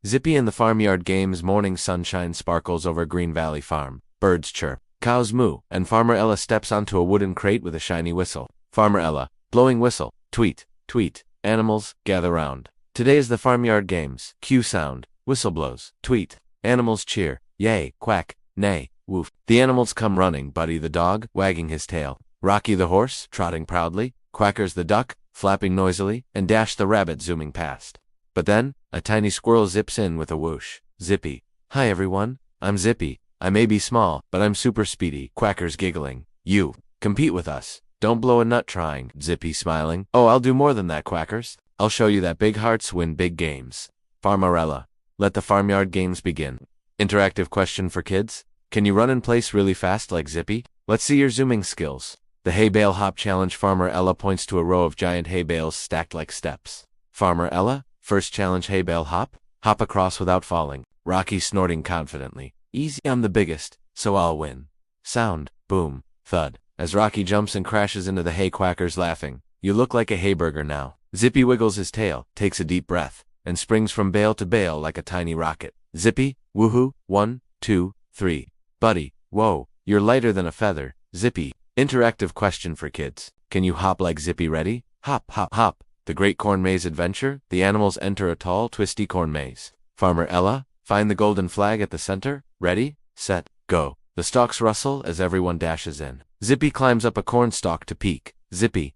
Zippy in the farmyard games. Morning sunshine sparkles over Green Valley Farm. Birds chirp, cows moo, and Farmer Ella steps onto a wooden crate with a shiny whistle. Farmer Ella, blowing whistle, tweet, tweet. Animals, gather round. Today is the farmyard games. Cue sound, whistle blows, tweet. Animals cheer, yay, quack, neigh, woof. The animals come running, Buddy the dog, wagging his tail. Rocky the horse, trotting proudly. Quackers the duck, flapping noisily, and Dash the rabbit zooming past. But then, a tiny squirrel zips in with a whoosh. Zippy. Hi everyone, I'm Zippy. I may be small, but I'm super speedy. Quackers giggling. You, compete with us. Don't blow a nut trying. Zippy smiling. Oh, I'll do more than that, Quackers. I'll show you that big hearts win big games. Farmerella. Let the farmyard games begin. Interactive question for kids. Can you run in place really fast like Zippy? Let's see your zooming skills. The hay bale hop challenge. Farmer Ella points to a row of giant hay bales stacked like steps. Farmer Ella, first challenge, hay bale hop. Hop across without falling. Rocky snorting confidently. Easy, I'm the biggest, so I'll win. Sound, boom, thud. As Rocky jumps and crashes into the hay. Quackers laughing. You look like a hayburger now. Zippy wiggles his tail, takes a deep breath, and springs from bale to bale like a tiny rocket. Zippy, woohoo, 1, 2, 3. Buddy, whoa, you're lighter than a feather. Zippy. Interactive question for kids. Can you hop like Zippy? Ready? Hop, hop, hop. The Great Corn Maze Adventure. The animals enter a tall, twisty corn maze. Farmer Ella, find the golden flag at the center. Ready, set, go. The stalks rustle as everyone dashes in. Zippy climbs up a corn stalk to peek. Zippy,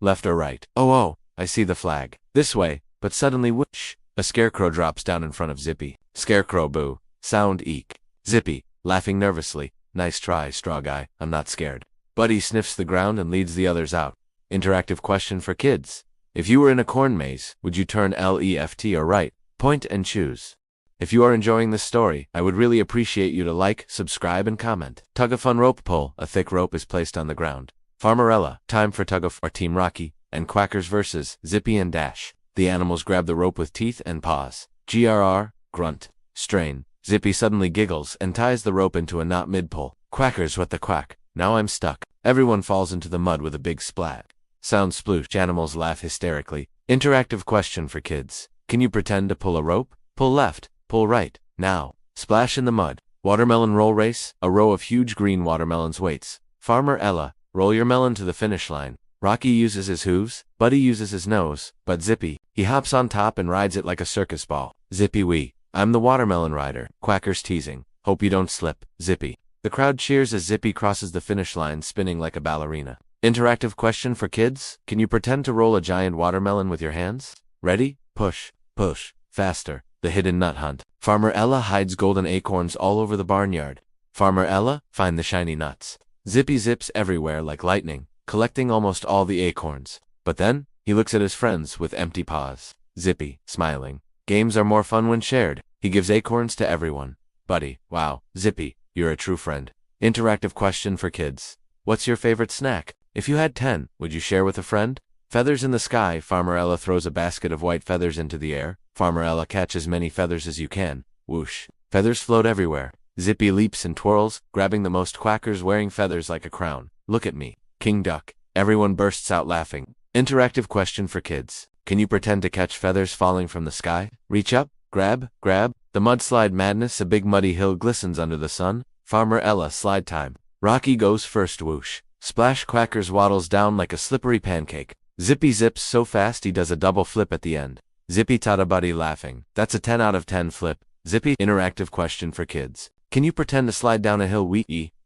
left or right? Oh, I see the flag. This way, but suddenly whoosh, a scarecrow drops down in front of Zippy. Scarecrow boo. Sound eek. Zippy, laughing nervously. Nice try, straw guy. I'm not scared. Buddy sniffs the ground and leads the others out. Interactive question for kids. If you were in a corn maze, would you turn left or right? Point and choose. If you are enjoying this story, I would really appreciate you to like, subscribe, and comment. Tug of fun rope pull. A thick rope is placed on the ground. Farmerella, time for tug of our Team Rocky, and Quackers versus Zippy and Dash. The animals grab the rope with teeth and paws. GRR, grunt, strain. Zippy suddenly giggles and ties the rope into a knot mid-pull. Quackers, what the quack? Now I'm stuck. Everyone falls into the mud with a big splat. Sound sploosh. Animals laugh hysterically. Interactive question for kids. Can you pretend to pull a rope? Pull left, pull right, now. Splash in the mud. Watermelon roll race. A row of huge green watermelons waits. Farmer Ella, roll your melon to the finish line. Rocky uses his hooves. Buddy uses his nose. But Zippy, he hops on top and rides it like a circus ball. Zippy wee. I'm the watermelon rider. Quackers teasing. Hope you don't slip. Zippy. The crowd cheers as Zippy crosses the finish line spinning like a ballerina. Interactive question for kids. Can you pretend to roll a giant watermelon with your hands? Ready? Push, push, faster. The hidden nut hunt. Farmer Ella hides golden acorns all over the barnyard. Farmer Ella, find the shiny nuts. Zippy zips everywhere like lightning, collecting almost all the acorns. But then, he looks at his friends with empty paws. Zippy, smiling. Games are more fun when shared. He gives acorns to everyone. Buddy, wow. Zippy, you're a true friend. Interactive question for kids. What's your favorite snack? If you had 10, would you share with a friend? Feathers in the sky. Farmer Ella throws a basket of white feathers into the air. Farmer Ella, catch as many feathers as you can. Whoosh. Feathers float everywhere. Zippy leaps and twirls, grabbing the most. Quackers wearing feathers like a crown. Look at me. King Duck. Everyone bursts out laughing. Interactive question for kids. Can you pretend to catch feathers falling from the sky? Reach up, grab, grab. The mudslide madness. A big muddy hill glistens under the sun. Farmer Ella, slide time. Rocky goes first. Whoosh. Splash. Quackers waddles down like a slippery pancake. Zippy zips so fast he does a double flip at the end. Zippy tada Buddy laughing. That's a 10 out of 10 flip. Zippy. Interactive question for kids. Can you pretend to slide down a hill?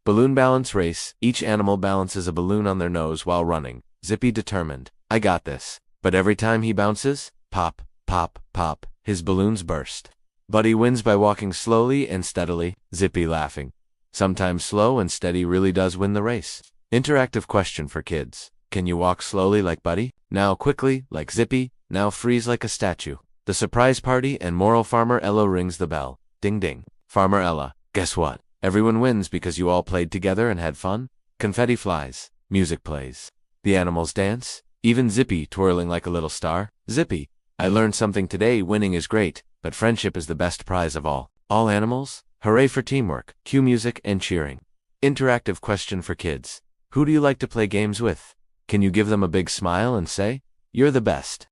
Balloon balance race. Each animal balances a balloon on their nose while running. Zippy determined. I got this. But every time he bounces, pop, pop, pop, his balloons burst. Buddy wins by walking slowly and steadily. Zippy laughing. Sometimes slow and steady really does win the race. Interactive question for kids. Can you walk slowly like Buddy? Now quickly like Zippy? Now freeze like a statue. The surprise party and moral. Farmer Ella rings the bell. Ding ding. Farmer Ella, guess what? Everyone wins because you all played together and had fun. Confetti flies. Music plays. The animals dance. Even Zippy twirling like a little star. Zippy, I learned something today. Winning is great, but friendship is the best prize of all. All animals, hooray for teamwork. Cue music and cheering. Interactive question for kids. Who do you like to play games with? Can you give them a big smile and say, you're the best?